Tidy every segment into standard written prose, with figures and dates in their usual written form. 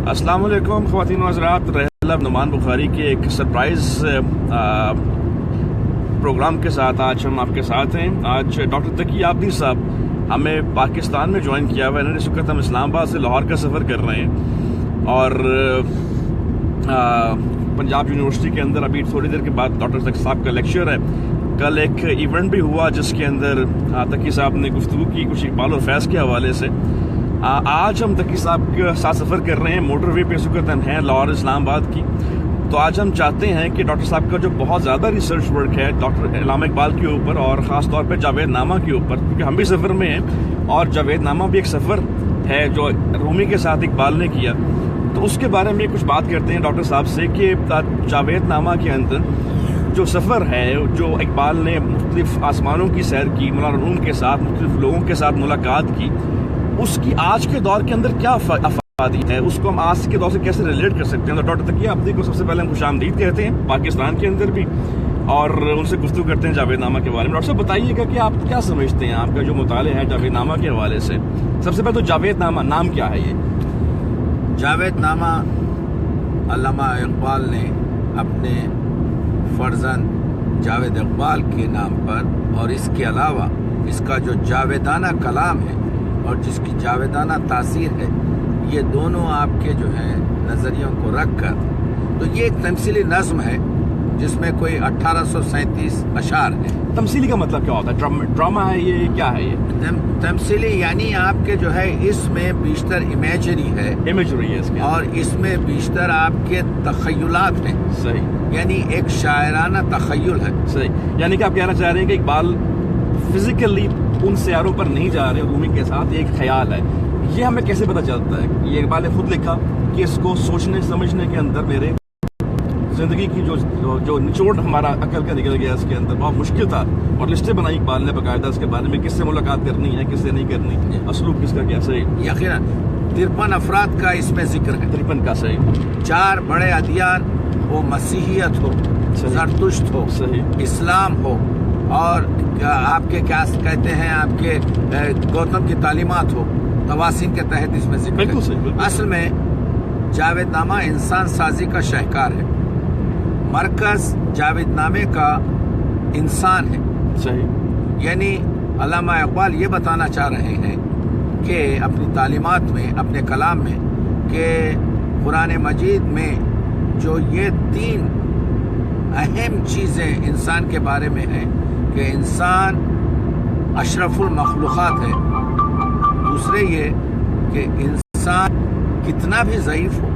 السلام علیکم خواتین و حضرات، رحلہ نعمان بخاری کے ایک سرپرائز پروگرام کے ساتھ آج ہم آپ کے ساتھ ہیں۔ آج ڈاکٹر تقی عابدی صاحب ہمیں پاکستان میں جوائن کیا ہوا ہے۔ اس وقت ہم اسلام آباد سے لاہور کا سفر کر رہے ہیں اور پنجاب یونیورسٹی کے اندر ابھی تھوڑی دیر کے بعد ڈاکٹر تقی صاحب کا لیکچر ہے۔ کل ایک ایونٹ بھی ہوا جس کے اندر تقی صاحب نے گفتگو کی کچھ اقبال اور فیض کے حوالے سے۔ آج ہم تقی صاحب کے ساتھ سفر کر رہے ہیں، موٹر وے پہ اس وقت ہم ہیں لاہور اسلام آباد کی۔ تو آج ہم چاہتے ہیں کہ ڈاکٹر صاحب کا جو بہت زیادہ ریسرچ ورک ہے ڈاکٹر علامہ اقبال کے اوپر اور خاص طور پہ جاوید نامہ کے اوپر، کیونکہ ہم بھی سفر میں ہیں اور جاوید نامہ بھی ایک سفر ہے جو رومی کے ساتھ اقبال نے کیا، تو اس کے بارے میں کچھ بات کرتے ہیں ڈاکٹر صاحب سے کہ جاوید نامہ کے اندر جو سفر ہے جو اقبال نے مختلف آسمانوں کی سیر کی، مولانا روم کے ساتھ مختلف لوگوں کے ساتھ ملاقات کی، اس کی آج کے دور کے اندر کیا افادی ہے، اس کو ہم آج کے دور سے کیسے ریلیٹ کر سکتے ہیں۔ تو ڈاکٹر تقی عابدی کو سب سے پہلے ہم خوش آمدید کہتے ہیں پاکستان کے اندر بھی، اور ان سے گفتگو کرتے ہیں جاوید نامہ کے بارے میں۔ ڈاکٹر صاحب بتائیے گا کہ آپ کیا سمجھتے ہیں، آپ کا جو مطالعہ ہے جاوید نامہ کے حوالے سے، سب سے پہلے تو جاوید نامہ نام کیا ہے؟ یہ جاوید نامہ علامہ اقبال نے اپنے فرزند جاوید اقبال کے نام پر، اور اس کے علاوہ اس کا جو جاویدانہ کلام ہے اور جس کی جاویدانہ تاثیر ہے، یہ دونوں آپ کے جو ہیں نظریوں کو رکھ کر، تو یہ ایک تمثیلی نظم ہے جس میں کوئی 1837 اشعار ہیں۔ تمثیلی کا مطلب کیا ہوتا ہے؟ ڈرامہ ہے یہ، کیا ہے یہ؟ تمثیلی یعنی آپ کے جو ہے اس میں بیشتر امیجری ہے، اس کے اور اس میں بیشتر آپ کے تخیلات ہیں۔ صحیح، یعنی ایک شاعرانہ تخیل ہے۔ صحیح، یعنی کہ آپ کہنا چاہ رہے ہیں کہ اقبال فزیکلی ان سیاروں پر نہیں جا رہے، رومی کے ساتھ ایک خیال ہے۔ یہ ہمیں کیسے پتہ چلتا ہے؟ یہ اقبال نے خود لکھا کہ اس کو سوچنے سمجھنے کے اندر میرے زندگی کی جو نچوڑ ہمارا عقل کا نکل گیا، اس کے اندر بہت مشکل تھا، اور لسٹیں بنائی اقبال نے باقاعدہ اس کے بارے میں، کس سے ملاقات کرنی ہے، کس سے نہیں کرنی، اسلوب کس کا کیا۔ صحیح، یقیناً 53 افراد کا اس میں ذکر ہے، 53 کا۔ صحیح، 4 بڑے ادیان، وہ مسیحیت ہو، زرتشت ہو، صحیح، اسلام ہو، اور آپ کے کیا کہتے ہیں، آپ کے گوتم کی تعلیمات ہو، تواسین کے تحت اس میں ذکر بالکل صحیح، ہے۔ بالکل۔ اصل میں جاوید نامہ انسان سازی کا شاہکار ہے۔ مرکز جاوید نامے کا انسان ہے۔ صحیح، یعنی علامہ اقبال یہ بتانا چاہ رہے ہیں کہ اپنی تعلیمات میں، اپنے کلام میں، کہ قرآن مجید میں جو یہ 3 اہم چیزیں انسان کے بارے میں ہیں کہ انسان اشرف المخلوقات ہے، دوسرے یہ کہ انسان کتنا بھی ضعیف ہو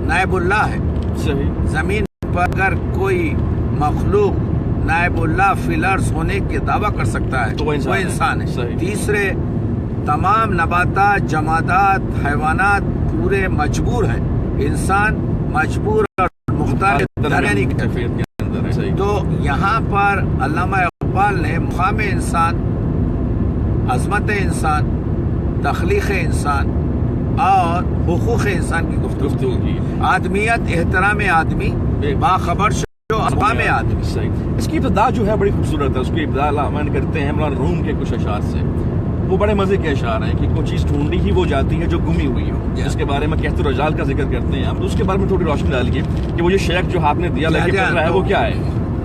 نائب اللہ ہے۔ صحیح، زمین پر اگر کوئی مخلوق نائب اللہ فی الارض ہونے کے دعویٰ کر سکتا ہے تو وہ انسان ہے۔ صحیح، تیسرے، تمام نباتات، جمادات، حیوانات پورے مجبور ہیں، انسان مجبور اور مختار درمیانی کیفیت کے اندر ہے۔ صحیح، تو یہاں پر علامہ اقبال نے مقام انسان، عظمت انسان، تخلیق انسان اور حقوق انسان کی گفتگو کی۔ آدمیت، احترام آدمی، باخبر شو اقوام آدمی۔ صحیح، اس کی ابتدا جو ہے بڑی خوبصورت ہے۔ اس کی ابتدا علامہ کرتے ہیں مولانا روم کے کچھ اشعار سے، وہ بڑے مزے کے اشعار ہیں کہ کوئی چیز ڈھونڈی ہی وہ جاتی ہے جو گمی ہوئی ہو، جس کے بارے میں کہت الرجال کا ذکر کرتے ہیں آپ، تو اس کے بارے میں تھوڑی روشنی ڈالیے کہ وہ یہ شیخ جو ہاتھ نے دیا لے کے چل رہا ہے وہ کیا ہے؟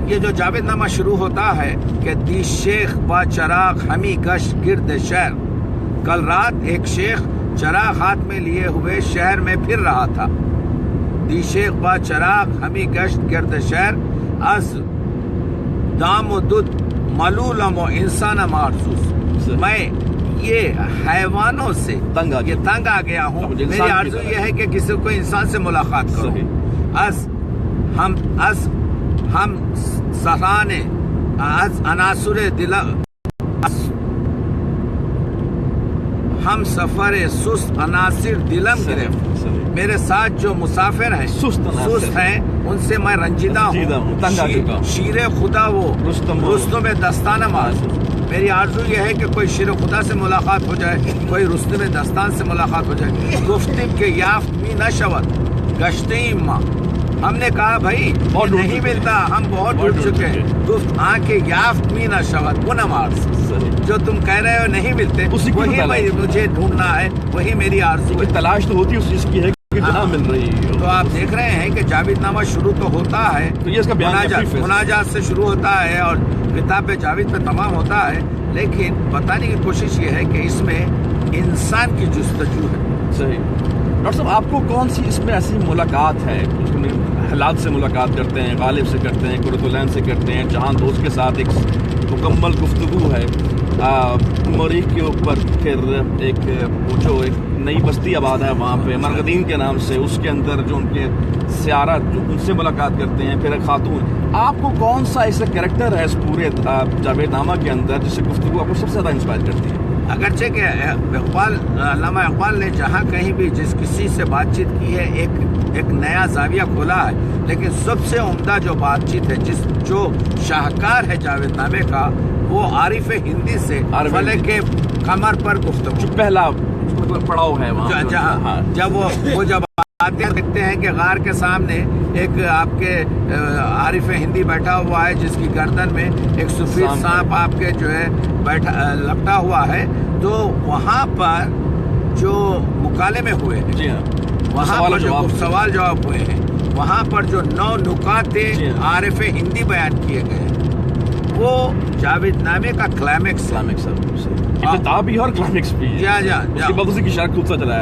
یہ جو جاوید نامہ شروع ہوتا ہے کہ دی شیخ با چراغ ہمی گشت گرد شہر، کل رات ایک شیخ چراغ ہاتھ میں لیے ہوئے شہر میں پھر رہا تھا۔ دی شیخ با چراغ ہمی گشت گرد شہر، از دام و دد ملولم و انسان محسوس، میں یہ حیوانوں سے تنگ آ گیا ہوں، میری آرزو یہ ہے کہ کسی کو انسان سے ملاقات کرو۔ از ہم سہانے، از عناصر دل، ہم سفر سست عناصر دلم گرفت، میرے ساتھ جو مسافر ہیں سست ہیں ان سے میں رنجیدہ ہوں، شیر خدا وہ رستم دستان محسوس۔ میری آرزو یہ ہے کہ کوئی شیر خدا سے ملاقات ہو جائے، کوئی رستم دستان سے ملاقات ہو جائے۔ گفتم کے یافت می نشود گشتیم ماں، ہم نے کہا بھائی نہیں ملتا، ہم بہت ڈوب چکے ہیں۔ گفت آنکھ یافت می نشود وہ نماز، جو تم کہہ رہے ہو نہیں ملتے، وہی مجھے ڈھونڈنا ہے، وہی میری آرزو ہے۔ تلاش تو ہوتی اس چیز کی ہے جہاں مل رہی ہے. تو آپ دیکھ رہے ہیں کہ جاوید نامہ شروع تو ہوتا ہے تو یہ اس کا بیان مناجات سے شروع ہوتا ہے اور کتاب جاوید پہ تمام ہوتا ہے، لیکن بتانے کی کوشش یہ ہے کہ اس میں انسان کی جستجو ہے. صحیح. ڈاکٹر صاحب آپ کو کون سی اس میں ایسی ملاقات ہے؟ حالات سے ملاقات کرتے ہیں، غالب سے کرتے ہیں، قرۃ العین سے کرتے ہیں، جہان دوست کے ساتھ ایک مکمل گفتگو ہے مریخ کے اوپر، پھر ایک وہ جو ایک نئی بستی آباد ہے وہاں پہ مرغدین کے نام سے، اس کے اندر جو ان کے سیارہ جو ان سے ملاقات کرتے ہیں، پھر ایک خاتون. آپ کو کون سا ایسا کریکٹر ہے اس پورے جاوید نامہ کے اندر جس سے گفتگو آپ کو سب سے زیادہ انسپائر کرتی ہے؟ اگرچہ کہ علامہ اقبال نے جہاں کہیں بھی جس کسی سے بات چیت کی ہے ایک نیا زاویہ کھولا ہے، لیکن سب سے عمدہ جو بات چیت ہے جو شاہکار ہے جاوید نامے کا، وہ عارف ہندی سے فلک کے قمر پر گفتگو. جو پہلا پڑاؤ ہے وہاں جب وہ جب آتے دیکھتے ہیں کہ غار کے سامنے ایک آپ کے عارف ہندی بیٹھا ہوا ہے جس کی گردن میں ایک سفید سانپ آپ کے جو ہے بیٹھا لپٹا ہوا ہے، تو وہاں پر جو مکالمے ہوئے ہیں، وہاں پر جو سوال جواب ہوئے ہیں، وہاں پر جو 9 نکات عارف ہندی بیان کیے گئے ہیں، وہ جاوید نامے کا کلائمیکس بھی اور کلائمیکس بھی ہے.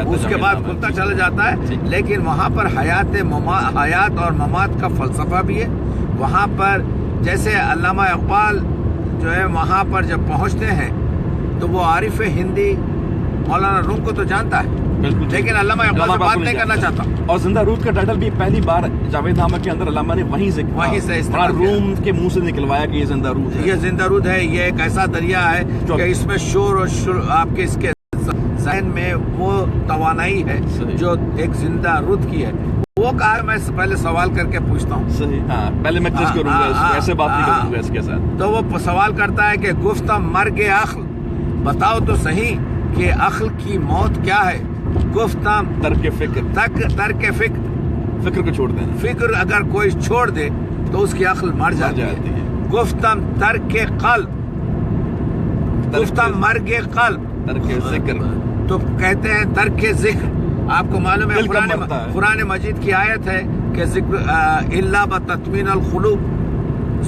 اس کے بعد کھلتا چلا جاتا ہے، لیکن وہاں پر حیات اور ممات کا فلسفہ بھی ہے. وہاں پر جیسے علامہ اقبال جو ہے وہاں پر جب پہنچتے ہیں تو وہ عارف ہندی مولانا روم کو تو جانتا ہے، لیکن علامہ اقبال سے بات نہیں کرنا چاہتا. اور زندہ رود کا ٹائٹل بھی پہلی بار جاوید نامہ کے اندر علامہ نے وہیں سے روم کے منہ سے نکلوایا کہ یہ زندہ رود ہے. یہ زندہ رود ہے، یہ ایک ایسا دریا ہے کہ اس میں شور اور آپ کے اس کے ذہن میں وہ توانائی ہے جو ایک زندہ رود کی ہے. وہ کہا میں پہلے سوال کر کے پوچھتا ہوں. صحیح. پہلے میں ٹیسٹ کروں گا، ایسے بات نہیں کروں گا اس کے ساتھ. تو وہ سوال کرتا ہے کہ گفتم مرگ عقل، بتاؤ تو صحیح کہ عقل کی موت کیا ہے. گفتم ترک فکر فکر کو چھوڑ دینا. فکر اگر کوئی چھوڑ دے تو اس کی عقل مر جاتی ہے. گفتم ترک قلب، گفتم مرگ قلب، ترک ذکر، تو کہتے ہیں ترک ذکر. آپ کو معلوم ہے قرآن مجید کی آیت ہے کہ ذکر اللہ بتطمین القلوب،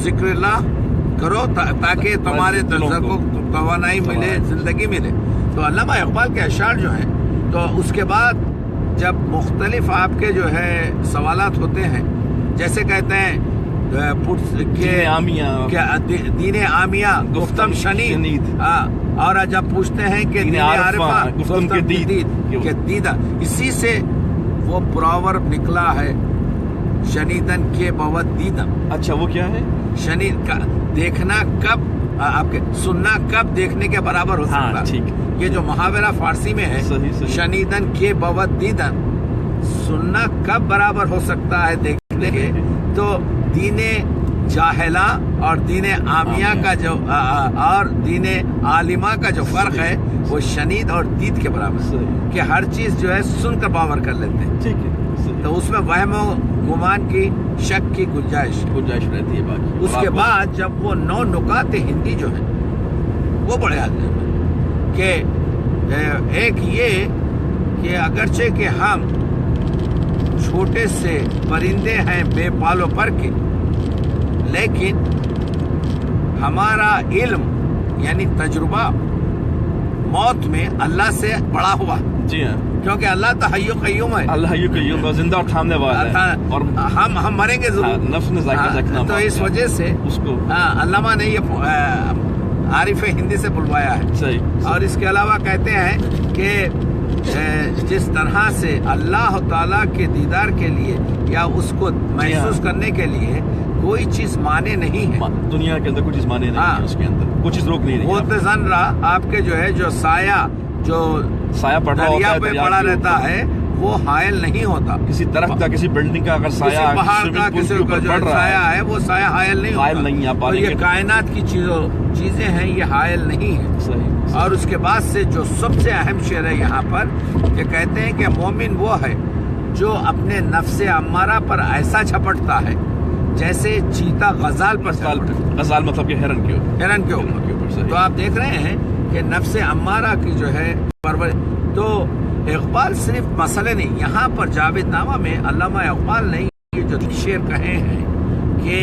ذکر اللہ کرو تاکہ تمہارے دل کو توانائی ملے، زندگی ملے. تو علامہ اقبال کے اشعار جو ہیں، تو اس کے بعد جب مختلف آپ کے جو ہے سوالات ہوتے ہیں، جیسے کہتے ہیں دین عامیہ گفتم شنید، اور جب پوچھتے ہیں کہ دین عارفہ گفتم کے دیدہ، اسی سے وہ پراور نکلا ہے شنیدن کے بود دیدم. اچھا وہ کیا ہے؟ شنید کا دیکھنا کب آپ کے سننا کب دیکھنے کے برابر ہو سکتا ہے. یہ جو محاورہ فارسی میں ہے شنیدن کے بود دیدن، سننا کب برابر ہو سکتا ہے دیکھنے کے. تو دین جاہلہ اور دین عامیہ کا جو اور دین عالمہ کا جو فرق ہے وہ شنید اور دید کے برابر ہے کہ ہر چیز جو ہے سن کر باور کر لیتے ہیں. ٹھیک ہے. تو اس میں وہم و گمان کی شک کی گنجائش رہتی ہے. باقی اس کے بعد جب وہ 9 نکات ہندی جو ہیں وہ بڑے آدمی ہیں کہ ایک یہ کہ اگرچہ کہ ہم چھوٹے سے پرندے ہیں بے پال و پر کے، لیکن ہمارا علم یعنی تجربہ موت میں اللہ سے بڑا ہوا. جی ہاں، کیونکہ اللہ تو حی و قیوم ہے، اللہ حی و قیوم ہے، زندہ اور تھامنے والا ہے، اور ہم مریں گے ضرور. نفس نے ذائقہ چکھنا. تو اس وجہ سے اس کو علامہ نے یہ عارف ہندی سے بلوایا ہے. صحیح. اور اس کے علاوہ کہتے ہیں کہ جس طرح سے اللہ تعالیٰ کے دیدار کے لیے یا اس کو محسوس کرنے کے لیے کوئی چیز مانے نہیں ہے دنیا کے اندر، کوئی چیز مانے نہیں ہے، اس کے اندر کوئی چیز روک نہیں رہی. وہ تزن رہا آپ کے جو ہے جو سایہ دریا پہ پڑا رہتا ہے وہ حائل نہیں ہوتا. کسی درخت کا، کسی بلڈنگ کا اگر سایہ، پہاڑ کا کسی کا جو سایہ ہے وہ سایہ حائل نہیں ہوتا. اور یہ کائنات کی چیزیں ہیں، یہ حائل نہیں ہے. صحیح. اور اس کے بعد سے جو سب سے اہم شعر ہے یہاں پر کہ کہتے ہیں کہ مومن وہ ہے جو اپنے نفس امارہ پر ایسا جھپٹتا ہے جیسے چیتا غزال پر. غزال مطلب کہ ہرن کے اوپر. تو آپ دیکھ رہے ہیں کہ نفس امارہ کی جو ہے پرورش. تو اقبال صرف مسئلے نہیں، یہاں پر جاوید نامہ میں علامہ اقبال نے یہ جو شعر کہے ہیں کہ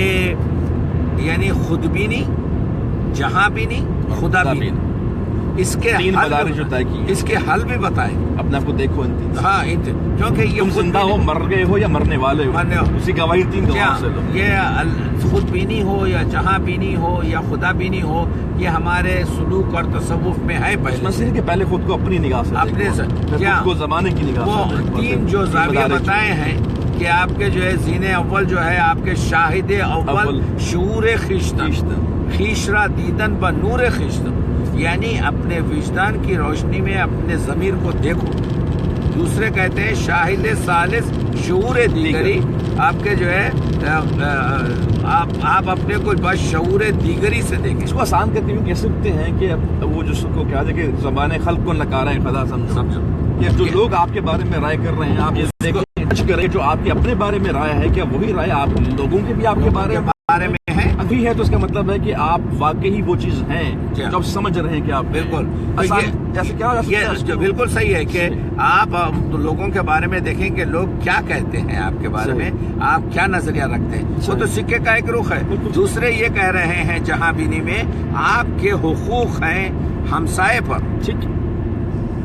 یعنی خود بینی، جہاں بینی، خدا بینی، اس کے حل بھی بتائیں. اپنے آپ کو دیکھو ہاں کیونکہ یہ زندہ ہو، مر گئے ہو یا مرنے والے ہو، اسی گواہی تین گواہوں سے لو. یہ خود بینی ہو یا جہاں بینی ہو یا خدا بینی ہو، یہ ہمارے سلوک اور تصوف میں ہے. مسئلہ کہ پہلے خود کو اپنی نگاہ سے، اپنے سے خود کو زمانے کی نگاہ سے. وہ تین جو زاویہ بتائے ہیں کہ آپ کے جو ہے زین اول جو ہے آپ کے شاہد اول شعور خیشتن، خیشرا دیدن با نور خیشتن، یعنی اپنے وجدان کی روشنی میں اپنے ضمیر کو دیکھو. دوسرے کہتے ہیں شاہد ثالث شعور دیگری، آپ کے جو ہے آپ اپنے کو بس شعور دیگری سے دیکھیں. اس کو آسان کر کے کہہ سکتے ہیں کہ وہ جو کو کہا جائے کہ زبان خلق کو نکارا ہے خدا سمجھو. کہ جو لوگ آپ کے بارے میں رائے کر رہے ہیں، آپ یہ دیکھیں کریں جو آپ کے اپنے بارے میں رائے ہے، کیا وہی رائے آپ لوگوں کے بھی آپ کے بارے میں ہے؟ ابھی ہے تو اس کا مطلب ہے کہ آپ واقعی وہ چیز ہیں جو آپ سمجھ رہے ہیں کہ آپ بالکل. یہ بالکل صحیح ہے کہ آپ لوگوں کے بارے میں دیکھیں کہ لوگ کیا کہتے ہیں آپ کے بارے میں، آپ کیا نظریہ رکھتے ہیں. وہ تو سکے کا ایک رخ ہے. دوسرے یہ کہہ رہے ہیں جہاں بینی میں آپ کے حقوق ہیں ہمسائے پر. ٹھیک،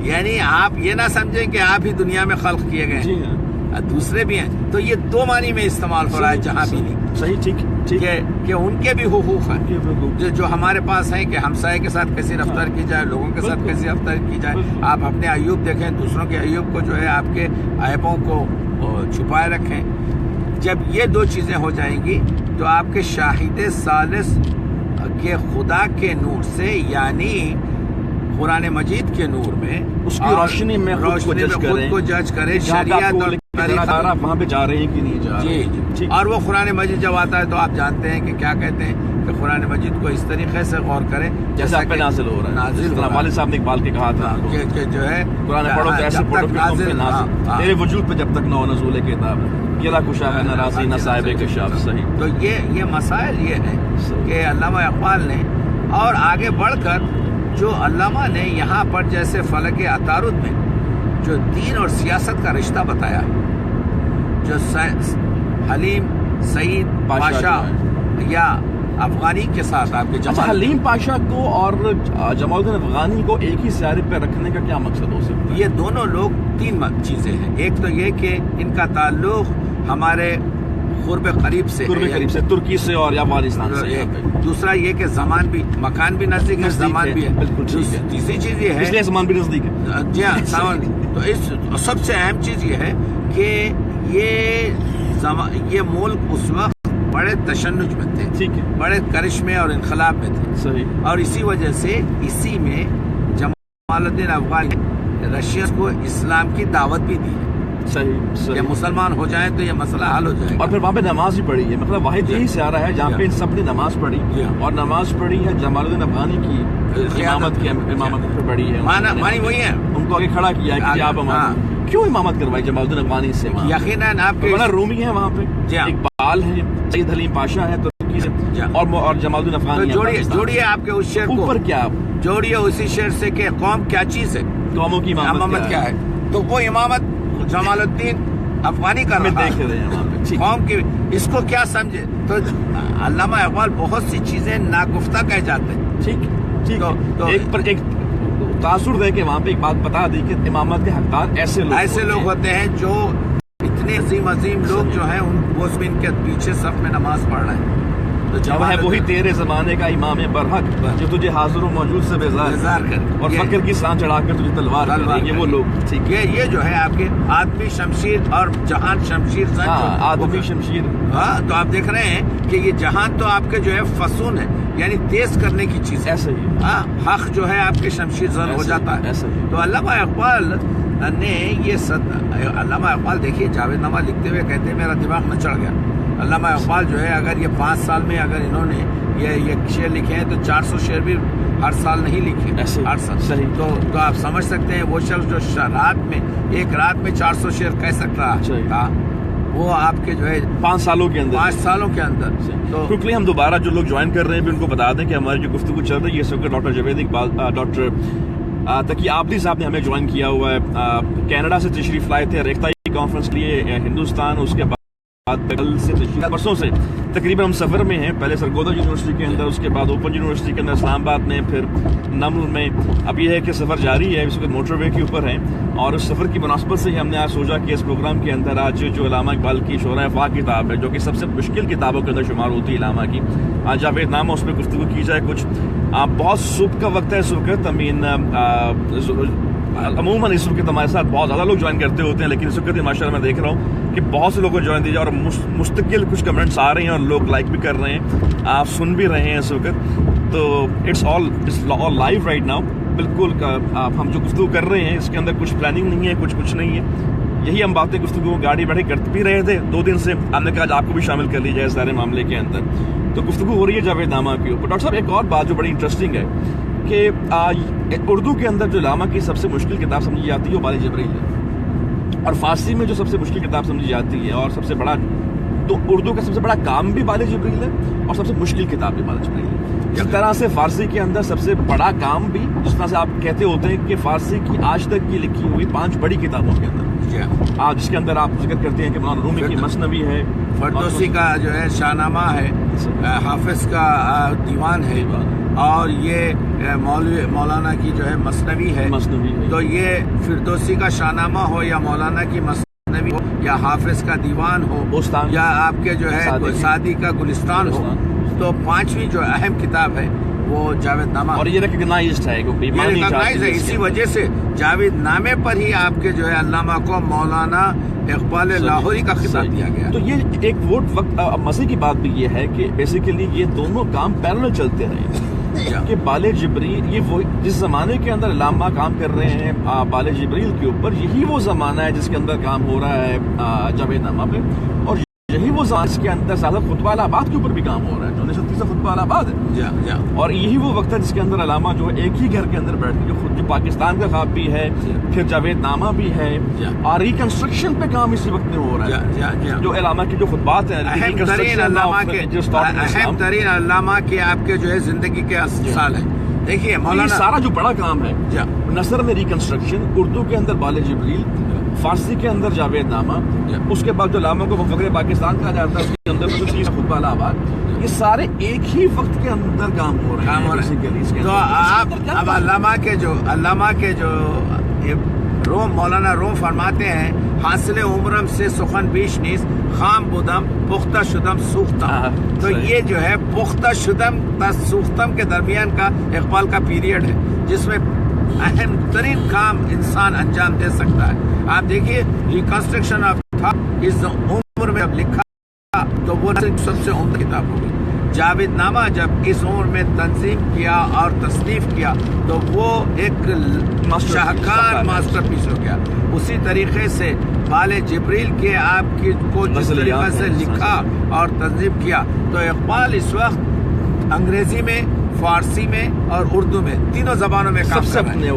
یعنی آپ یہ نہ سمجھیں کہ آپ ہی دنیا میں خلق کیے گئے ہیں، دوسرے بھی ہیں. تو یہ دو معنی میں استعمال ہو رہا ہے جہاں بینی. صحیح، ٹھیک کہ ان کے بھی حقوق ہیں جو ہمارے پاس ہیں کہ ہمسائے کے ساتھ کیسی رفتار کی جائے، لوگوں کے ساتھ کیسی رفتار کی جائے. آپ اپنے عیوب دیکھیں، دوسروں کے عیوب کو جو ہے آپ کے عیبوں کو چھپائے رکھیں. جب یہ دو چیزیں ہو جائیں گی تو آپ کے شاہد ثالث کے خدا کے نور سے، یعنی قرآن مجید کے نور میں، اس کی روشنی میں خود کو جج کرے، شریعت اور وہاں پہ جا رہے ہیں کہ نہیں جا رہے. جی. اور وہ قرآن مجید جب آتا ہے تو آپ جانتے ہیں کہ کیا کہتے ہیں کہ قرآن مجید کو اس طریقے سے غور کریں جیسا کہ نازل ہو رہا ہے. والد صاحب نے اقبال کے کہا تھا کہ جو ہے قرآن پڑھو تو ایسے پڑھو کہ نازل تیرے وجود پہ جب تک نہ ہو نزول کتاب، کلا کشا ہے نہ راضی نہ صاحب کشاف. صحیح. تو یہ مسائل یہ ہیں کہ علامہ اقبال نے، اور آگے بڑھ کر جو علامہ نے یہاں پر جیسے فلک عطارد میں جو دین اور سیاست کا رشتہ بتایا ہے، جو حلیم سعید پاشا یا افغانی کے ساتھ آپ کے حلیم پاشا کو اور جمال الدین افغانی کو ایک ہی سیارے پہ رکھنے کا کیا مقصد ہو سکتا ہے؟ یہ دونوں لوگ تین چیزیں ہیں. ایک تو یہ کہ ان کا تعلق ہمارے قرب قریب سے ترکی سے اور افغانستان سے. دوسرا یہ کہ زمان بھی، مکان بھی نزدیک ہے، زمان بھی ہے. تیسری چیز یہ ہے اس لیے زمان بھی نزدیک ہے. جی ہاں. تو اس سب سے اہم چیز یہ ہے کہ یہ ملک اس وقت بڑے تشنج میں تھے، بڑے کرشمے اور انقلاب میں تھے. صحیح. اور اسی وجہ سے اسی میں جمال الدین افغانی نے رشیا کو اسلام کی دعوت بھی دی ہے. صحیح. کہ مسلمان ہو جائیں تو یہ مسئلہ حل ہو جائے گا. اور پھر وہاں پہ نماز بھی پڑھی ہے، مطلب واحد یہی سیارہ ہے جہاں پہ سب نے نماز پڑھی، اور نماز پڑھی ہے جمال الدین افغانی کی امامت پہ پڑھی ہے. مانی وہی ہے، ان کو آگے کھڑا کیا کہ آپ کیوں امامت کروائی جمال الدین افغانی سے؟ یقیناً آپ کے رومی ہیں وہاں پہ، اقبال ہے، سید حلیم پاشا ہے ترکی سے، اور جمال الدین افغانی. جوڑیے آپ کے اس شعر کو، اوپر کیا جوڑیے اسی شعر سے کہ قوم کیا چیز ہے، قوموں کی امامت کیا ہے. تو وہ امامت جمال الدین افغانی کا دیکھ رہے ہیں قوم کی، اس کو کیا سمجھے. تو علامہ اقبال بہت سی چیزیں ناگفتہ کہہ جاتے ہیں. ٹھیک. ایک پر ایک تاثر دے کے وہاں پہ ایک بات بتا دی کہ امامت کے حقدار ایسے لوگ ہوتے ہیں جو اتنے عظیم لوگ جو ہیں وہ ان کے پیچھے صف میں نماز پڑھ رہے ہیں. تو ہے وہی تیرے زمانے کا امام برحق جو تجھے حاضر و موجود سے بیزار کر اور فقر کی سان چڑھا کر تجھے تلوار کر. یہ وہ لوگ یہ جو ہے آپ کے آدمی شمشیر اور جہان شمشیر. آدمی شمشیر. تو آپ دیکھ رہے ہیں کہ یہ جہان تو آپ کے جو ہے فسون ہے، یعنی تیز کرنے کی چیز. ایسے ہی حق جو ہے آپ کے شمشیر زن ہو جاتا ہے. تو علامہ اقبال نے یہ علامہ اقبال دیکھیے جاوید نامہ لکھتے ہوئے کہتے ہیں میرا دماغ نہ چڑھ گیا. علامہ اقبال جو ہے اگر یہ 5 سال میں اگر انہوں نے یہ شعر لکھے ہیں تو 400 شعر بھی ہر سال نہیں لکھے. ہر سال. صحیح. تو آپ سمجھ سکتے ہیں وہ شخص جو ایک رات میں 400 شعر کہہ سکتا تھا، وہ آپ کے جو ہے 5 سالوں کے اندر 5 سالوں کے اندر. تو کوئکلی ہم دوبارہ جو لوگ جوائن کر رہے ہیں ان کو بتا دیں کہ ہماری جو گفتگو چل رہی ہے اس وقت ڈاکٹر جاوید اقبال ڈاکٹر تقی عابدی صاحب نے ہمیں جوائن کیا ہوا ہے. کینیڈا سے تشریف لائے تھے ریختائی کانفرنس کے لیے ہندوستان. اس کے بعد کل سے پرسوں سے تقریباً ہم سفر میں ہیں. پہلے سرگودا یونیورسٹی کے اندر, اس کے بعد اوپن یونیورسٹی کے اندر اسلام آباد میں, پھر نمل میں. اب یہ ہے کہ سفر جاری ہے, اس وقت موٹر وے کے اوپر ہیں, اور اس سفر کی مناسبت سے ہی ہم نے آج سوچا کہ اس پروگرام کے اندر آج جو علامہ اقبال کی شعراء افاق کتاب ہے, جو کہ سب سے مشکل کتابوں کے اندر شمار ہوتی ہے علامہ کی, آج جاوید نامہ اس پہ گفتگو کی جائے. کچھ بہت صبح کا وقت ہے اس وقت. عموماً اس وقت ہمارے ساتھ بہت زیادہ لوگ جوائن کرتے ہوتے ہیں, لیکن اس وقت ماشاء اللہ میں دیکھ رہا ہوں کہ بہت سے لوگوں کو جوائن دیجیے, اور مستقل کچھ کمنٹس آ رہے ہیں اور لوگ لائک بھی کر رہے ہیں, آپ سن بھی رہے ہیں اس وقت. تو it's all live right now. بالکل ہم جو گفتگو کر رہے ہیں اس کے اندر کچھ پلاننگ نہیں ہے, کچھ نہیں ہے. یہی ہم باتیں گفتگو گاڑی بیٹھے کر بھی رہے تھے 2 دن سے. ہم نے کہا آپ کو بھی شامل کر لی جائے سارے معاملے کے اندر. تو گفتگو ہو رہی ہے جاوید نامہ کے اوپر. ڈاکٹر صاحب ایک اور بات جو بڑی انٹرسٹنگ ہے کہ اردو کے اندر جو علامہ کی سب سے مشکل کتاب سمجھی جاتی ہے وہ بال جبریل ہے, اور فارسی میں جو سب سے مشکل کتاب سمجھی جاتی ہے اور سب سے بڑا, تو اردو کا سب سے بڑا کام بھی بال جبریل ہے اور سب سے مشکل کتاب بھی بال جبریل ہے. جس طرح سے فارسی کے اندر سب سے بڑا کام بھی, جس طرح سے آپ کہتے ہوتے ہیں کہ فارسی کی آج تک کی لکھی ہوئی 5 بڑی کتابوں کے اندر, جس کے اندر آپ ذکر کرتے ہیں کہ مولانا رومی کی مثنوی ہے, فردوسی کا جو ہے شاہ نامہ ہے, حافظ کا دیوان ہے, اور یہ مولانا کی جو ہے مثنوی ہے. تو یہ فردوسی کا شاہ نامہ ہو یا مولانا کی مثنوی ہو یا حافظ کا دیوان ہو یا آپ کے جو ہے سعدی کا گلستان ہو, تو 5ویں جو اہم کتاب ہے وہ جاوید نامہ, اور یہ ریکگنائزڈ ہے, اسی وجہ سے جاوید نامے پر ہی آپ کے جو ہے علامہ کو مولانا اقبال لاہوری کا خطاب دیا گیا. تو یہ ایک وقت مزے کی بات بھی یہ ہے کہ بیسیکلی یہ دونوں کام پیرلل چلتے رہے کہ بال جبریل, یہ وہ جس زمانے کے اندر علامہ کام کر رہے ہیں بال جبریل کے اوپر, یہی وہ زمانہ ہے جس کے اندر کام ہو رہا ہے جاوید نامہ پہ, اور یہی وہ زمانہ جس کے اندر زیادہ خطبہ الہباد کے اوپر بھی کام ہو رہا ہے, جو 1930 خطبہ الہباد ہے. اور یہی وہ وقت ہے جس کے اندر علامہ جو ایک ہی گھر کے اندر بیٹھ کے جو پاکستان کا خواب بھی ہے, پھر جاوید نامہ بھی ہے, اور ریکنسٹرکشن پہ کام اسی وقت میں ہو رہا ہے. جو علامہ کی جو خطبات ہیں, اہم ترین علامہ کے آپ کے جو ہے زندگی کے سال ہیں. دیکھیے مولانا سارا جو بڑا کام ہے, نثر میں ریکنسٹرکشن, اردو کے اندر بال جبریل, فارسی کے اندر جاوید نامہ, اس کے بعد جو علامہ کو فخر پاکستان کہا جاتا ہے اس کے اندر 1930 خطبہ الہباد, یہ سارے ایک ہی وقت کے اندر کام ہو رہے ہیں. تو اب علامہ کے جو مولانا روم فرماتے ہیں, حاصل عمرم سے سخن بیش نیز خام بودم پختہ شدم سوختم. تو یہ جو ہے پختہ شدم تا سوختم کے درمیان کا اقبال کا پیریڈ ہے جس میں اہم ترین کام انسان انجام دے سکتا ہے. آپ دیکھیے ریکنسٹرکشن آف تھا اس عمر میں اب لکھا تو وہ سب سے عمدہ کتاب ہوگی. جاوید نامہ جب اس عمر میں تنظیم کیا اور تصنیف کیا تو وہ ایک شاہکار ماسٹر پیس ہو گیا. اسی طریقے سے بال جبریل کے آپ کی کو جس طریقے سے لکھا اور تنظیم کیا, تو اقبال اس وقت انگریزی میں, فارسی میں اور اردو میں تینوں زبانوں میں کام کر رہے ہیں,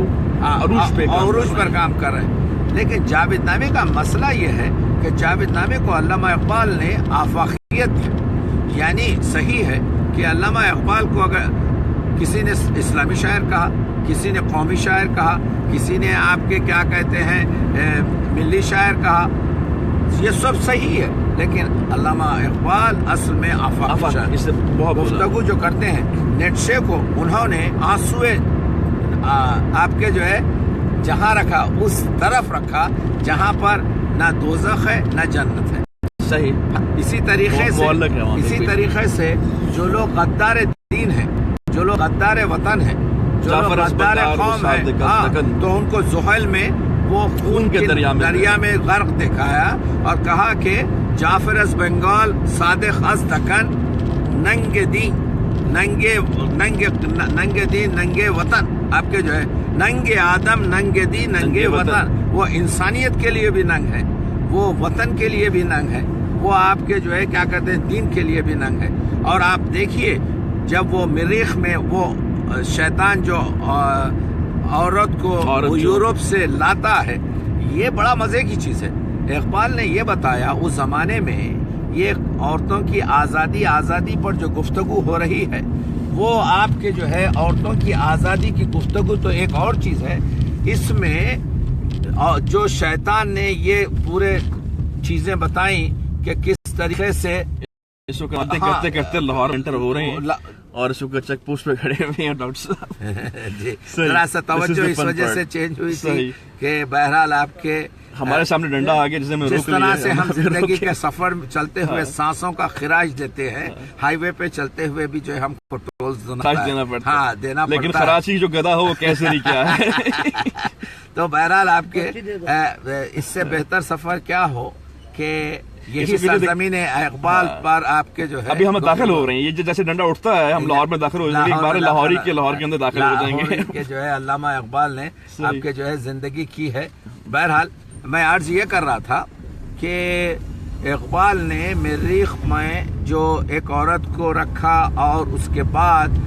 عروج پر کام کر رہے ہیں. لیکن جاوید نامے کا مسئلہ یہ ہے کہ جاوید نامے کو علامہ اقبال نے آفاقیت دی. یعنی صحیح ہے کہ علامہ اقبال کو اگر کسی نے اسلامی شاعر کہا, کسی نے قومی شاعر کہا, کسی نے آپ کے کیا کہتے ہیں ملی شاعر کہا, یہ سب صحیح ہے, لیکن علامہ اقبال اصل میں آفاقی شاعر. گفتگو جو کرتے ہیں نیٹشے کو انہوں نے آنسوئے آپ کے جو ہے جہاں رکھا اس طرف رکھا جہاں پر نہ دوزخ ہے نہ جنت ہے. صحیح. اسی طریقے سے جو لوگ غدار دین ہیں, جو لوگ غدار وطن ہیں, جو لوگ غدار قوم ہیں, تو ان کو زحل میں وہ خون کے دریا میں غرق دکھایا اور کہا کہ جعفر از بنگال صادق از دکن ننگ دین ننگے وطن. آپ کے جو ہے ننگ آدم ننگ دین ننگے وطن, وہ انسانیت کے لیے بھی ننگ ہے, وہ وطن کے لیے بھی ننگ ہے, وہ آپ کے جو ہے کیا کہتے ہیں دین کے لیے بھی ننگ ہے. اور آپ دیکھیے جب وہ مریخ میں وہ شیطان جو عورت کو یورپ سے لاتا ہے, یہ بڑا مزے کی چیز ہے. اقبال نے یہ بتایا اس زمانے میں یہ عورتوں کی آزادی پر جو گفتگو ہو رہی ہے، وہ آپ کے جو ہے عورتوں کی آزادی کی گفتگو تو ایک اور چیز ہے، اس میں جو شیطان نے یہ پورے چیزیں بتائیں کہ کس طریقے سے اس وقت کرتے کرتے لاہور انٹر ہو رہے ہیں اور اس وقت چیک پوسٹ پہ کھڑے ہوئے ہیں ڈاکٹر صاحب جی ذرا سا توجہ اس وجہ سے چینج ہوئی تھی کہ بہرحال آپ کے ہمارے سامنے ڈنڈا آ گیا جس طرح سے ہم زندگی کے سفر چلتے ہوئے سانسوں کا خراج دیتے ہیں، ہائی وے پہ چلتے ہوئے بھی جو ہے ہم کو ٹولز دینا پڑتا ہے، لیکن خراچی جو گدھا ہو وہ کیسے نہیں کیا ہے تو بہرحال آپ کے اس سے بہتر سفر کیا ہو کہ یہی سرزمین اقبال پر آپ کے جو ہے ابھی ہم داخل ہو رہے ہیں، یہ جیسے ڈنڈا اٹھتا ہے ہم لاہور میں داخل ہو جائیں گے، ایک بار لاہور کے اندر داخل ہو جائیں گے کہ جو ہے علامہ اقبال نے آپ کے جو ہے زندگی کی ہے۔ بہرحال میں عرض یہ کر رہا تھا کہ اقبال نے مریخ میں جو ایک عورت کو رکھا اور اس کے بعد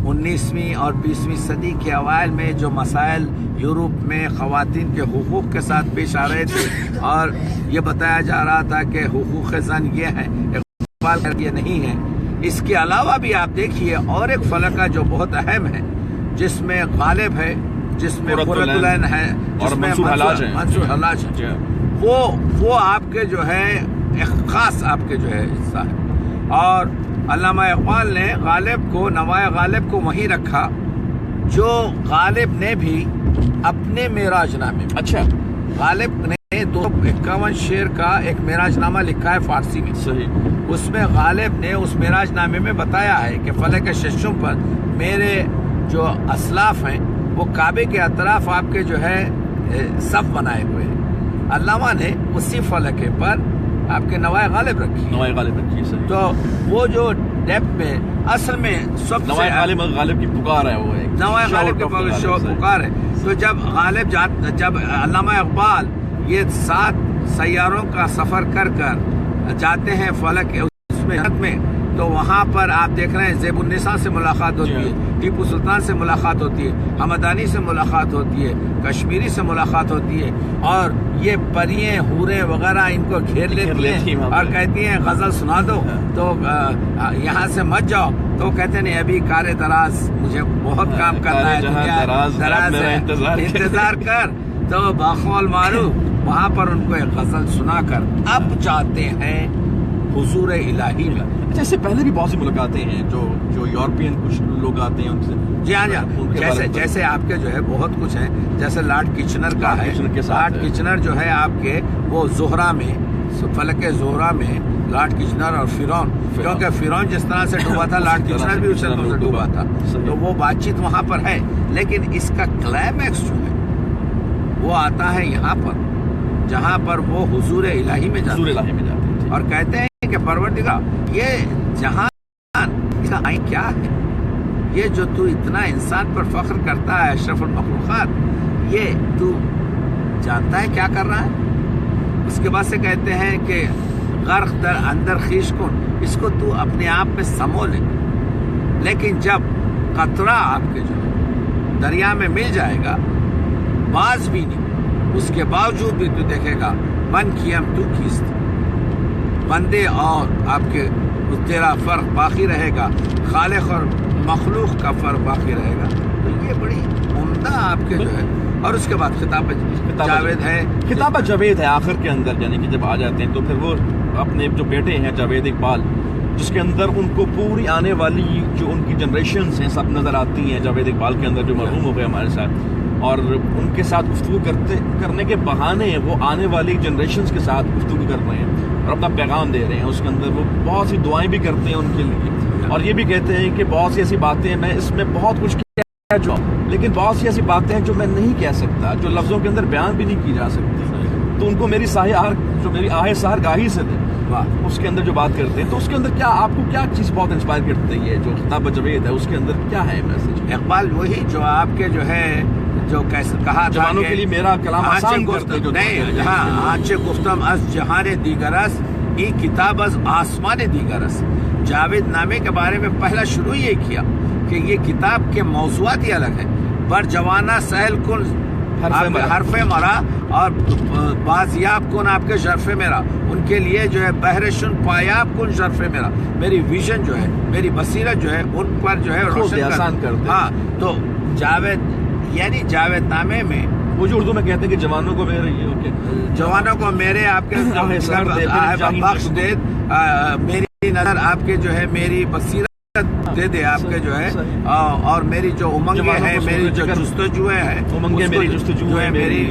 19ویں اور 20ویں صدی کے اوائل میں جو مسائل یورپ میں خواتین کے حقوق کے ساتھ پیش آ رہے تھے اور یہ بتایا جا رہا تھا کہ حقوق زن یہ ہے، اقبال یہ نہیں ہے۔ اس کے علاوہ بھی آپ دیکھیے اور ایک فلکہ جو بہت اہم ہے، جس میں غالب ہے، جس میں قرۃ العین ہے، جس میں منصور حلاج ہے، وہ آپ کے جو ہے ایک خاص آپ کے جو ہے حصہ ہے۔ اور علامہ اقبال نے غالب کو، نوائے غالب کو وہیں رکھا جو غالب نے بھی اپنے معراج نامے میں، اچھا غالب نے 251 شعر کا ایک معراج نامہ لکھا ہے فارسی میں، صحیح، اس میں غالب نے اس معراج نامے میں بتایا ہے کہ فلک ششم پر میرے جو اسلاف ہیں وہ کعبے کے اطراف آپ کے جو ہے صف بنائے ہوئے ہیں۔ علامہ نے اسی فلکے پر آپ کے نوائے غالب رکھی، تو وہ جو ڈیپ میں اصل میں سب نوائے غالب کی پکار ہے، وہ نوائے غالب کی پکار ہے۔ تو جب علامہ اقبال یہ 7 سیاروں کا سفر کر جاتے ہیں فلک اس میں، تو وہاں پر آپ دیکھ رہے ہیں زیب النساء سے ملاقات ہوتی ہے، ٹیپو سلطان سے ملاقات ہوتی ہے، حمدانی سے ملاقات ہوتی ہے، کشمیری سے ملاقات ہوتی ہے، اور یہ پرییں حوریں وغیرہ ان کو گھیر لیتی ہیں اور کہتی ہیں غزل سنا دو، تو یہاں سے مت جاؤ، تو کہتے ہیں ابھی کار دراز مجھے بہت کام کرنا ہے، دراز ہے، انتظار کر، تو باخول مارو، وہاں پر ان کو ایک غزل سنا کر اب جاتے ہیں حضور الہی میں۔ جیسے پہلے بھی بہت سی ملاقاتیں ہیں جو یورپین کچھ لوگ آتے ہیں ان سے، جی ہاں، جیسے آپ کے جو ہے بہت کچھ ہیں، جیسے لارڈ کچنر کا ہے، لارڈ کچنر جو ہے آپ کے وہ زہرہ میں، فلک زہرہ میں لارڈ کچنر اور فرعون، کیونکہ فرعون جس طرح سے ڈوبا تھا لارڈ کچنر بھی اسی طرح سے ڈوبا تھا، تو وہ بات چیت وہاں پر ہے، لیکن اس کا کلائمیکس جو ہے وہ آتا ہے یہاں پر، جہاں پر وہ حضور الہی میں جاتے ہیں اور کہتے ہیں کہ پروردگار یہ جہان اس کا آئین کیا ہے، یہ جو تو اتنا انسان پر فخر کرتا ہے اشرف المخلوقات، یہ تو جانتا ہے کیا کر رہا ہے؟ اس کے بعد سے کہتے ہیں کہ غرق در اندر خویش کن، اس کو تو اپنے آپ میں سمو لے، لیکن جب قطرہ آپ کے جو ہے دریا میں مل جائے گا، باز بھی نہیں، اس کے باوجود بھی تو دیکھے گا من کیم تو کیست، بندے اور آپ کے تیرا فرق باقی رہے گا، خالق اور مخلوق کا فرق باقی رہے گا۔ تو یہ بڑی عمدہ آپ کے جو ہے، اور اس کے بعد خطاب جاوید ہے، خطاب جاوید ہے آخر کے اندر، یعنی کہ جب آ جاتے ہیں تو پھر وہ اپنے جو بیٹے ہیں جاوید اقبال، جس کے اندر ان کو پوری آنے والی جو ان کی جنریشنز ہیں سب نظر آتی ہیں جاوید اقبال کے اندر، جو مرحوم ہو گئے ہمارے ساتھ، اور ان کے ساتھ گفتگو کرنے کے بہانے وہ آنے والی جنریشنز کے ساتھ گفتگو کر رہے ہیں اور اپنا پیغام دے رہے ہیں۔ اس کے اندر وہ بہت سی دعائیں بھی کرتے ہیں ان کے لیے، اور یہ بھی کہتے ہیں کہ بہت سی ایسی باتیں ہیں، میں اس میں بہت کچھ کہہ جو، لیکن بہت سی ایسی باتیں ہیں جو میں نہیں کہہ سکتا، جو لفظوں کے اندر بیان بھی نہیں کی جا سکتی، تو ان کو میری آہ سحر گاہی سے دے، اس کے اندر جو بات کرتے ہیں، تو اس کے اندر کیا آپ کو کیا چیز بہت انسپائر کرتی ہے؟ جو خطاب جاوید ہے اس کے اندر کیا ہے میسج؟ اقبال وہی جو آپ کے جو ہے جو کیسے کہا تھا جوانوں کے لیے میرا کلام آسان کرتے جو نہیں، ہاں آنچے گفتم از جہان دیگرس ای کتاب از آسمان دیگرس۔ جاوید نامے کے بارے میں پہلا شروع یہ کیا کہ یہ کتاب کے موضوعات ہی الگ ہے، بر جوانہ سہل کن حرف مرا اور بازیاب کن آپ کے شرف میرا، ان کے لیے جو ہے بہرشن پایاب کن شرف میرا، میری ویژن جو ہے، میری بصیرت جو ہے ان پر جو ہے روشن کر دے۔ ہاں تو جاوید یعنی جاوید نامے میں وہ جو اردو میں کہتے ہیں کہ جوانوں کو میرے آپ کے بخش دے، میری نظر آپ کے جو ہے میری بصیرت دے دے آپ کے جو ہے، اور میری جو امنگیں ہیں، میری جو جستجویں ہیں، میری جستجو ہے، میری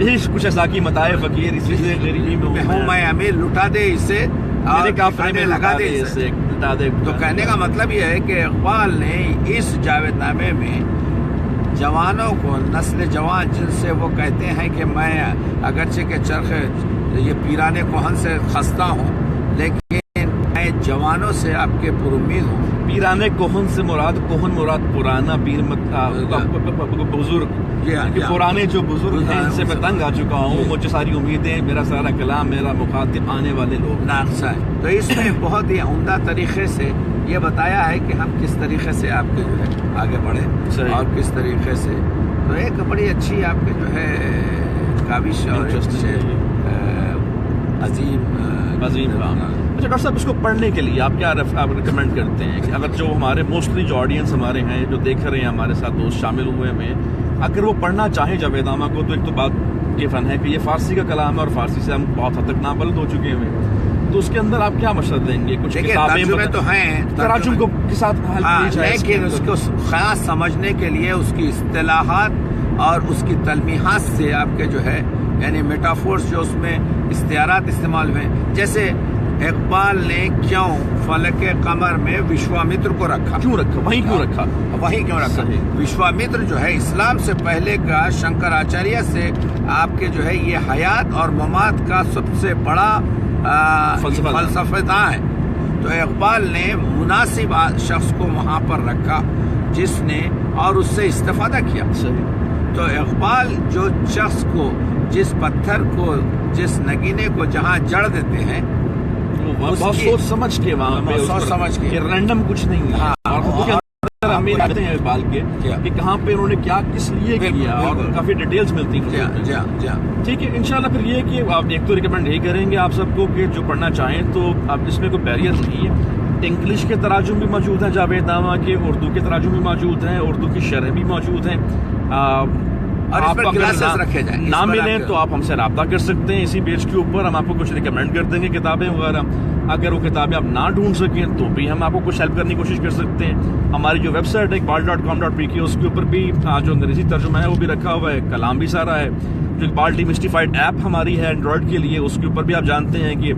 یہی کچھ ایسا کی متاع فقیر اس سے غریبی میں ہوں میں امیر، لٹا دے اسے لگا دے اسے۔ تو کہنے کا مطلب یہ ہے کہ اقبال نے اس جاوید نامے میں جوانوں کو، نسل جوان جن سے وہ کہتے ہیں کہ میں اگرچہ کہ چرخ یہ پیرانے کوہن سے خستہ ہوں لیکن میں جوانوں سے آپ کے پر امید ہوں۔ پیرانے کوہن سے مراد پرانا پیر بزرگ، پرانے جو بزرگ ہیں ان سے میں تنگ آ چکا ہوں، مجھے ساری امیدیں، میرا سارا کلام، میرا مخاطب آنے والے لوگ ناقصہ ہے۔ تو اس میں بہت ہی عمدہ طریقے سے یہ بتایا ہے کہ ہم کس طریقے سے آپ کے جو ہے آگے بڑھیں اور کس طریقے سے۔ تو ایک بڑی اچھی آپ کے جو ہے کاوش اور عظیم کام۔ اچھا ڈاکٹر صاحب، اس کو پڑھنے کے لیے آپ کیا ریکمینڈ کرتے ہیں کہ اگر جو ہمارے موسٹلی جو آڈینس ہمارے ہیں جو دیکھ رہے ہیں، ہمارے ساتھ دوست شامل ہوئے ہیں، اگر وہ پڑھنا چاہیں جاوید نامہ کو، تو ایک تو بات یہ فن ہے کہ یہ فارسی کا کلام ہے اور فارسی سے ہم بہت حد تک نابلد ہو چکے ہیں، تو اس کے اندر آپ کیا مشورہ دیں گے؟ کچھ ترجمے تو ہیں، تراجم کو کے ساتھ لیکن اس کو خاص سمجھنے کے لیے اس کی اصطلاحات اور اس کی تلمیحات سے آپ کے جو ہے یعنی میٹافورس جو اس میں استعارات استعمال ہوئے، جیسے اقبال نے کیوں فلک قمر میں وشوامتر کو رکھا، وہیں کیوں رکھا؟ وشوامتر جو ہے اسلام سے پہلے کا شنکراچاریہ سے آپ کے جو ہے یہ حیات اور ممات کا سب سے بڑا فلسفہ ہے۔ تو اقبال نے مناسب شخص کو وہاں پر رکھا جس نے اور اس سے استفادہ کیا۔ تو اقبال جو شخص کو، جس پتھر کو، جس نگینے کو جہاں جڑ دیتے ہیں، بہت سوچ سمجھ کے وہاں پہ رینڈم کچھ نہیں ہے، اقبال کے کہ کہاں پہ انہوں نے کیا کس لیے کیا اور کافی ڈیٹیلز ملتی ہیں۔ ٹھیک ہے، انشاءاللہ پھر یہ کہ آپ ایک تو ریکمینڈ یہی کریں گے آپ سب کو کہ جو پڑھنا چاہیں تو اب اس میں کوئی بیریئر نہیں ہے۔ انگلش کے تراجم بھی موجود ہیں جاوید نامہ کے، اردو کے تراجم بھی موجود ہیں، اردو کی شرح بھی موجود ہیں۔ آپ کو اگر نہ ملیں تو آپ ہم سے رابطہ کر سکتے ہیں اسی پیج کے اوپر، ہم آپ کو کچھ ریکمینڈ کر دیں گے کتابیں وغیرہ۔ اگر وہ کتابیں آپ نہ ڈھونڈ سکیں تو بھی ہم آپ کو کچھ ہیلپ کرنے کی کوشش کر سکتے ہیں۔ ہماری جو ویب سائٹ ہے اقبال.com.pk، اس کے اوپر بھی جو انگریزی ترجمہ ہے وہ بھی رکھا ہوا ہے، کلام بھی سارا ہے۔ جو اقبال ڈیمیسٹیفائڈ ایپ ہماری ہے اینڈرائڈ کے لیے، اس کے اوپر بھی آپ جانتے ہیں کہ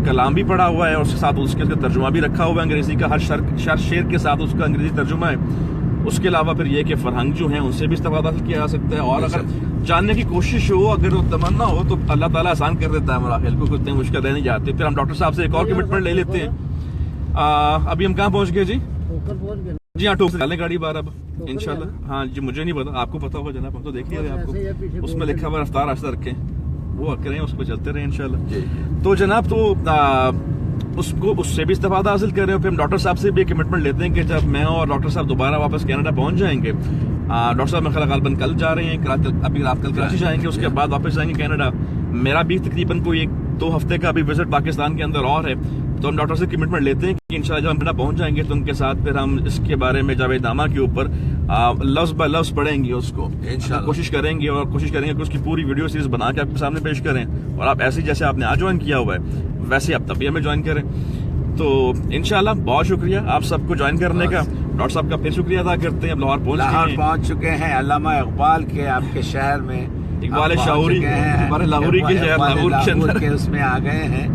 کلام بھی پڑھا ہوا ہے اور اس کے ساتھ اس کے ترجمہ بھی رکھا ہوا ہے انگریزی کا، ہر شعر کے ساتھ اس کا انگریزی ترجمہ ہے۔ اس کے علاوہ پھر یہ کہ فرہنگ جو ہیں ان سے بھی استفادہ کیا جا سکتا ہے، اور اگر جاننے کی کوشش ہو، اگر وہ تمنا ہو تو اللہ تعالیٰ آسان کر دیتا ہے مراحل کو، اتنے مشکل نہیں جاتے۔ پھر ہم ڈاکٹر صاحب سے ایک اور کمٹمنٹ لے لیتے ہیں۔ ابھی ہم کہاں پہنچ گئے جی؟ جی ہاں، ٹوک سے ڈالیں گاڑی بار اب انشاءاللہ۔ ہاں جی، مجھے نہیں پتا، آپ کو پتا ہوگا جناب، ہم تو دیکھ رہے ہیں آپ کو، اس میں لکھا ہوا رفتار آہستہ رکھیں، وہ کریں، اس پہ چلتے رہیں انشاءاللہ۔ تو جناب تو اس سے بھی استفادہ حاصل کر رہے ہیں۔ پھر ہم ڈاکٹر صاحب سے بھی کمٹمنٹ لیتے ہیں کہ جب میں اور ڈاکٹر صاحب دوبارہ واپس کینیڈا پہنچ جائیں گے، ڈاکٹر صاحب میں غالباً کل جا رہے ہیں، ابھی رات کل کراچی جائیں گے، اس کے بعد واپس جائیں گے کینیڈا۔ میرا بھی تقریباً کوئی 1-2 ہفتے کا بھی وزٹ پاکستان کے اندر اور ہے، تو ہم ڈاکٹر سے کمٹمنٹ لیتے ہیں کہ انشاءاللہ جب ہم کینیڈا پہنچ جائیں گے تو ان کے ساتھ پھر ہم اس کے بارے میں جاوید نامہ کے اوپر لفظ بہ لفظ پڑھیں گے، اس کو کوشش کریں گے کہ اس کی پوری ویڈیو سیریز بنا کے آپ کے سامنے پیش کریں، اور آپ ایسے جیسے آپ نے آج جوائن کیا ہوا ہے ویسے آپ تب بھی ہمیں جوائن کریں۔ تو انشاءاللہ بہت شکریہ آپ سب کو جوائن کرنے کا، ڈاکٹر صاحب کا پھر شکریہ ادا کرتے ہیں۔ لاہور پہنچ چکے ہیں، علامہ اقبال کے آپ کے شہر میں، اقبال شاہوری ہمارے لاہوری کے شہر لاہور کے اس میں آ گئے ہیں،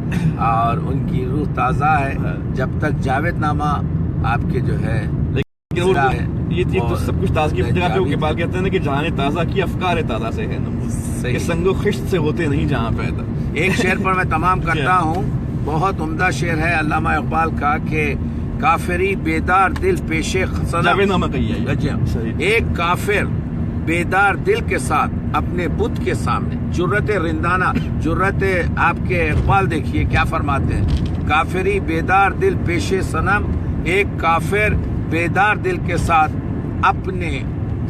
اور ان کی روح تازہ ہے۔ جب تک جاوید نامہ آپ کے جو ہے یہ تو سب کچھ تازگی جگہ پہ اقبال کہتے ہیں نا کہ جہاں تازہ کی افکار تازہ سے ہے، کہ سنگ و خشت سے ہوتے نہیں جہاں پیدا۔ ایک شعر پر میں تمام کرتا ہوں، بہت عمدہ شعر ہے علامہ اقبال کا کہ کافری بیدار دل پیشے ایک کافر بیدار دل کے ساتھ اپنے بت کے سامنے، جرت رندانہ، جرت آپ کے اقبال دیکھیے کیا فرماتے ہیں، کافری بیدار دل پیشے صنم، ایک کافر بیدار دل کے ساتھ اپنے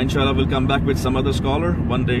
Inshallah we'll come back with some other scholar one day